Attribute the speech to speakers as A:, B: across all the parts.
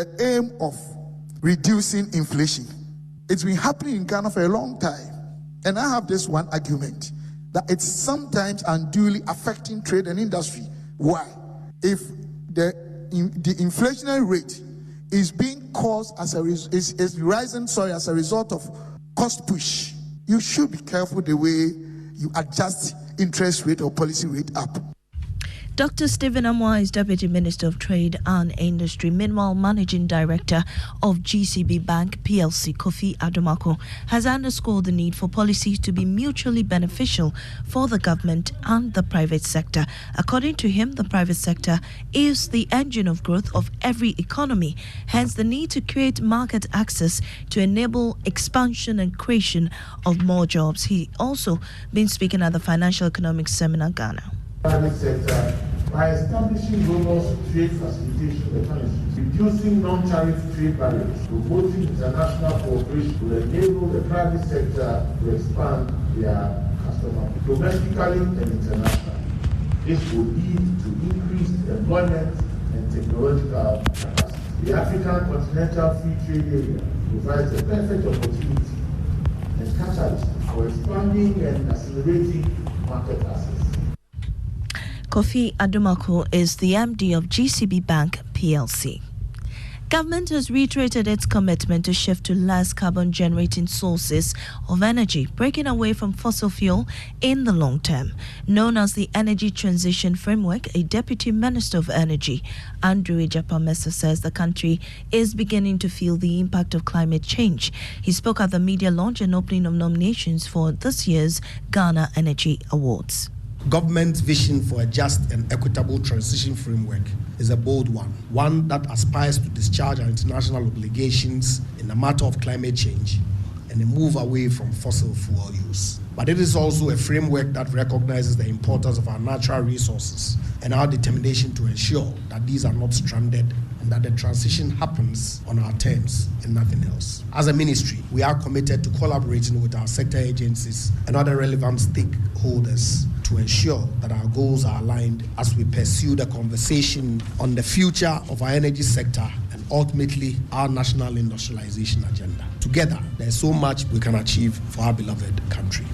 A: the aim of reducing inflation. It's been happening in Ghana for a long time. And I have this one argument, that it's sometimes unduly affecting trade and industry. Why? If the inflationary rate is being caused as is rising as a result of cost push, you should be careful the way you adjust interest rate or policy rate up.
B: Dr. Stephen Amoah is Deputy Minister of Trade and Industry. Meanwhile, Managing Director of GCB Bank PLC, Kofi Adomako, has underscored the need for policies to be mutually beneficial for the government and the private sector. According to him, the private sector is the engine of growth of every economy, hence the need to create market access to enable expansion and creation of more jobs. He also been speaking at the Financial Economics Seminar, Ghana.
C: Private sector by establishing robust trade facilitation mechanisms, reducing non-tariff trade barriers, promoting international cooperation will enable the private sector to expand their customer base domestically and internationally. This will lead to increased employment and technological capacity. The African Continental Free Trade Area provides a perfect opportunity and catalyst for expanding and accelerating market access.
B: Kofi Adomako is the MD of GCB Bank PLC. Government has reiterated its commitment to shift to less carbon-generating sources of energy, breaking away from fossil fuel in the long term. Known as the Energy Transition Framework, a Deputy Minister of Energy, Andrew Ejapamesa, says the country is beginning to feel the impact of climate change. He spoke at the media launch and opening of nominations for this year's Ghana Energy Awards.
D: Government's vision for a just and equitable transition framework is a bold one that aspires to discharge our international obligations in the matter of climate change and a move away from fossil fuel use. But it is also a framework that recognizes the importance of our natural resources and our determination to ensure that these are not stranded and that the transition happens on our terms and nothing else. As a ministry, we are committed to collaborating with our sector agencies and other relevant stakeholders to ensure that our goals are aligned as we pursue the conversation on the future of our energy sector and ultimately our national industrialization agenda. Together, there's so much we can achieve for our beloved country.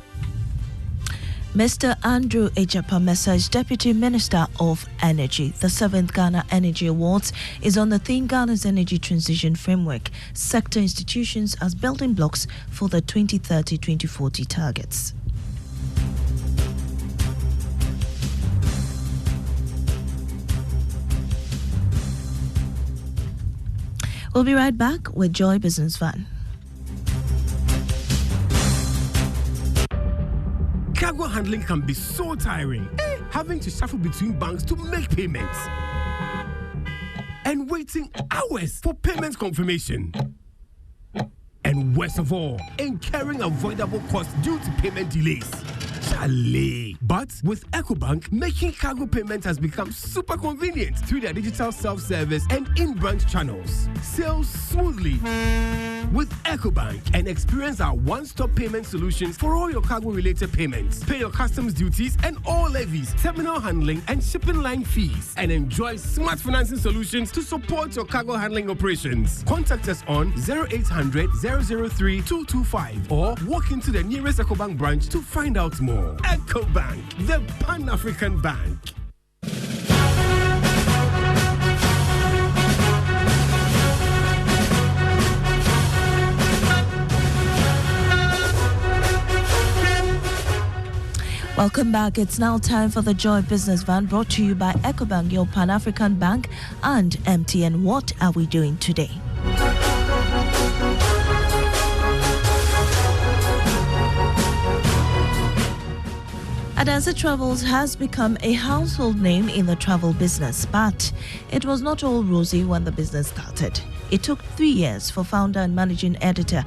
B: Mr. Andrew Ejapamesa is Deputy Minister of Energy. The 7th Ghana Energy Awards is on the theme Ghana's Energy Transition Framework, sector institutions as building blocks for the 2030-2040 targets. We'll be right back with Joy Business Van.
E: Cargo handling can be so tiring. Having to shuffle between banks to make payments. And waiting hours for payment confirmation. And worst of all, incurring avoidable costs due to payment delays. Chalet. But with EcoBank, making cargo payments has become super convenient through their digital self-service and in-branch channels. Sail smoothly with EcoBank and experience our one-stop payment solutions for all your cargo-related payments. Pay your customs duties and all levies, terminal handling and shipping line fees, and enjoy smart financing solutions to support your cargo handling operations. Contact us on 0800 003 225 or walk into the nearest EcoBank branch to find out more. EcoBank, the Pan-African Bank.
B: Welcome back. It's now time for the Joy Business Van, brought to you by EcoBank, your Pan-African Bank, and MTN. What are we doing today? Adansa Travels has become a household name in the travel business, but it was not all rosy when the business started. It took 3 years for founder and managing editor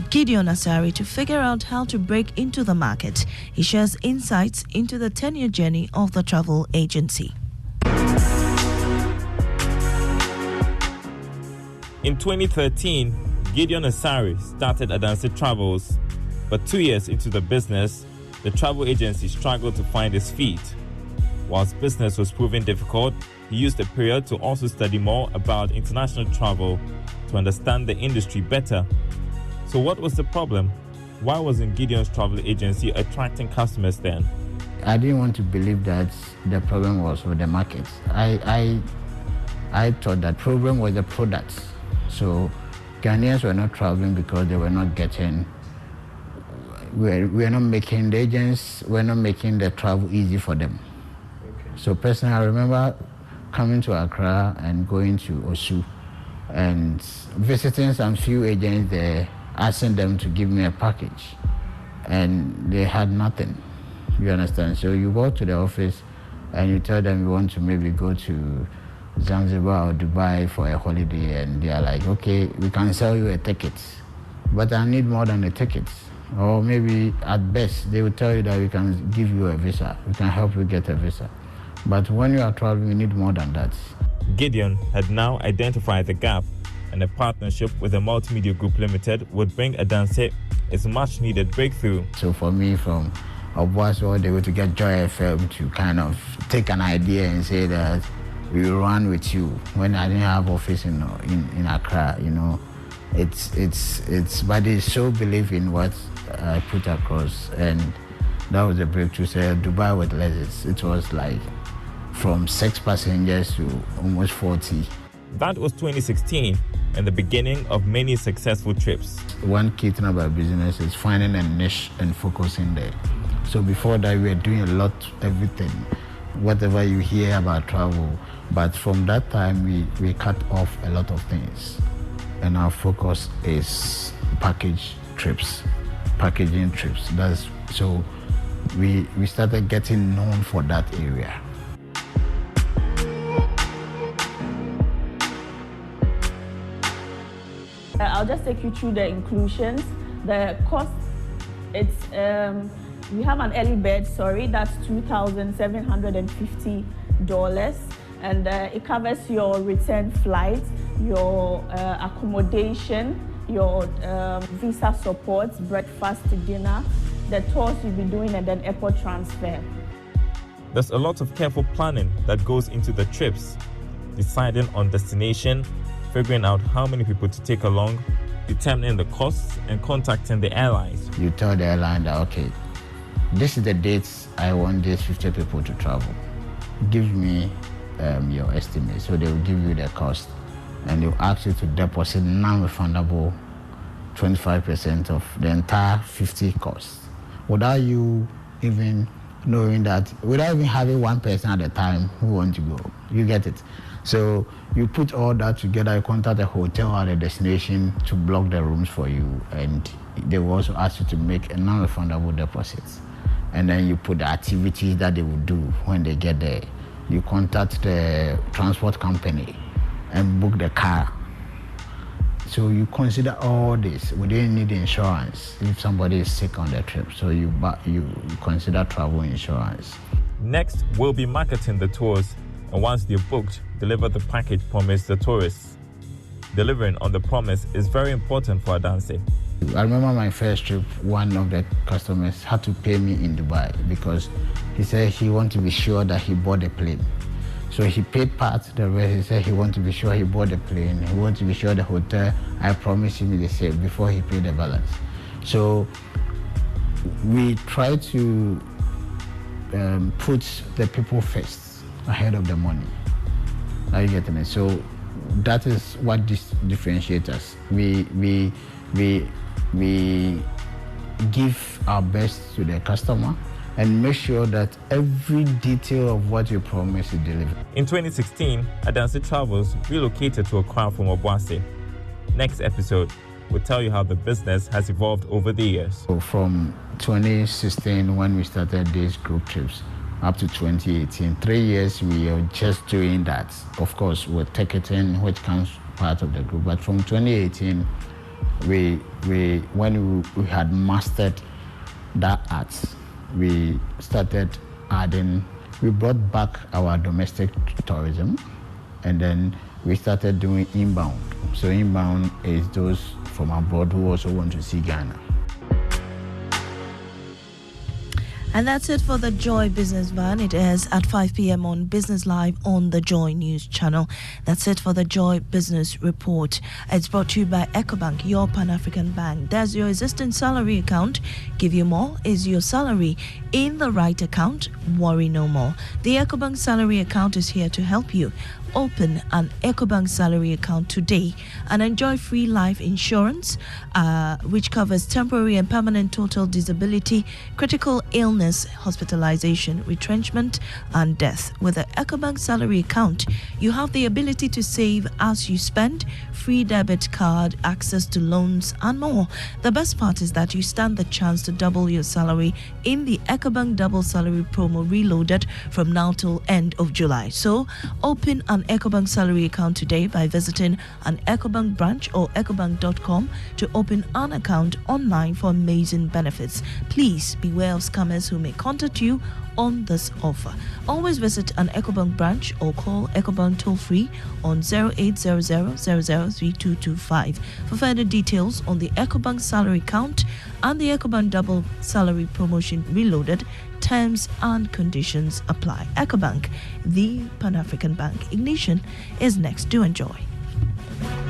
B: Gideon Asari to figure out how to break into the market. He shares insights into the 10-year journey of the travel agency.
F: In 2013, Gideon Asari started Adansa Travels, but 2 years into the business, the travel agency struggled to find its feet. Whilst business was proving difficult, He used the period to also study more about international travel to understand the industry better. So what was the problem? Why wasn't Gideon's travel agency attracting customers then?
G: I didn't want to believe that the problem was with the market. I thought that problem was the products. So Ghanaians were not traveling because they were not getting, we're not making, the agents were not making the travel easy for them. Okay. So personally, I remember coming to Accra and going to Osu and visiting some few agents there, asking them to give me a package, and they had nothing. You understand? So you go to the office and you tell them you want to maybe go to Zanzibar or Dubai for a holiday, and they are like, okay, we can sell you a ticket, but I need more than a ticket. Or maybe at best they will tell you that we can give you a visa, we can help you get a visa. But when you are traveling, you need more than that.
F: Gideon had now identified the gap, and a partnership with a multimedia group limited would bring Adanse its much needed breakthrough.
G: So for me, from Obuasi, they were to get Joy FM to kind of take an idea and say that we will run with you. When I didn't have office in Accra, you know, but they so believe in what I put across, and that was the breakthrough. Said Dubai with less. It was like from 6 passengers to almost 40.
F: That was 2016 and the beginning of many successful trips.
G: One key thing about business is finding a niche and focusing there. So before that, we were doing a lot, everything, whatever you hear about travel. But from that time, we cut off a lot of things. And our focus is packaging trips. So we started getting known for that area.
H: I'll just take you through the inclusions. The cost, it's we have an early bird, that's $2,750, and it covers your return flight, your accommodation, your visa support, breakfast, dinner, the tours you'll be doing, and then airport transfer.
F: There's a lot of careful planning that goes into the trips, deciding on destination, figuring out how many people to take along, determining the costs, and contacting the airlines.
G: You tell the airline that, okay, this is the dates I want these 50 people to travel. Give me your estimate. So they will give you the cost, and they'll ask you to deposit non-refundable 25% of the entire 50 cost, without you even knowing that, without even having one person at a time who want to go. You get it? So you put all that together, you contact the hotel or the destination to block the rooms for you, and they will also ask you to make a non-refundable deposit. And then you put the activities that they will do when they get there. You contact the transport company and book the car. So you consider all this. We didn't need insurance if somebody is sick on the trip. So you consider travel insurance.
F: Next, we'll be marketing the tours, and once they're booked, deliver the package promised the tourists. Delivering on the promise is very important for Adanse.
G: I remember my first trip, one of the customers had to pay me in Dubai because he said he wanted to be sure that he bought the plane. So he paid part, the rest he said he wanted to be sure he bought the plane, he wanted to be sure the hotel, I promised him the same before he paid the balance. So we try to put the people first, ahead of the money. Are you getting it? So that is what differentiates us. We give our best to the customer and make sure that every detail of what you promise is delivered.
F: In 2016, Adanse Travels relocated to Accra from Obuasi. Next episode, we'll tell you how the business has evolved over the years.
G: So from 2016, when we started these group trips, up to 2018, 3 years we are just doing that. Of course, with ticketing, which comes part of the group. But from 2018, when we had mastered that art, we started adding, we brought back our domestic tourism, and then we started doing inbound. So inbound is those from abroad who also want to see Ghana.
B: And that's it for the Joy Business Van. It is at 5 p.m. on Business Live on the Joy News channel. That's it for the Joy Business Report. It's brought to you by EcoBank, your Pan-African bank. Does your existing salary account give you more? Is your salary in the right account? Worry no more. The EcoBank salary account is here to help you. Open an EcoBank salary account today and enjoy free life insurance, which covers temporary and permanent total disability, critical illness, hospitalization, retrenchment, and death. With the EcoBank salary account, you have the ability to save as you spend, free debit card, access to loans, and more. The best part is that you stand the chance to double your salary in the EcoBank Double Salary Promo Reloaded from now till end of July. So, open an EcoBank salary account today by visiting an EcoBank branch or ecobank.com to open an account online for amazing benefits. Please beware of scammers who may contact you on this offer. Always visit an EcoBank branch or call EcoBank toll free on 0800-003225 for further details on the EcoBank salary account and the EcoBank Double Salary Promotion Reloaded. Terms and conditions apply. EcoBank, the Pan-African bank. Ignition is next. Do enjoy.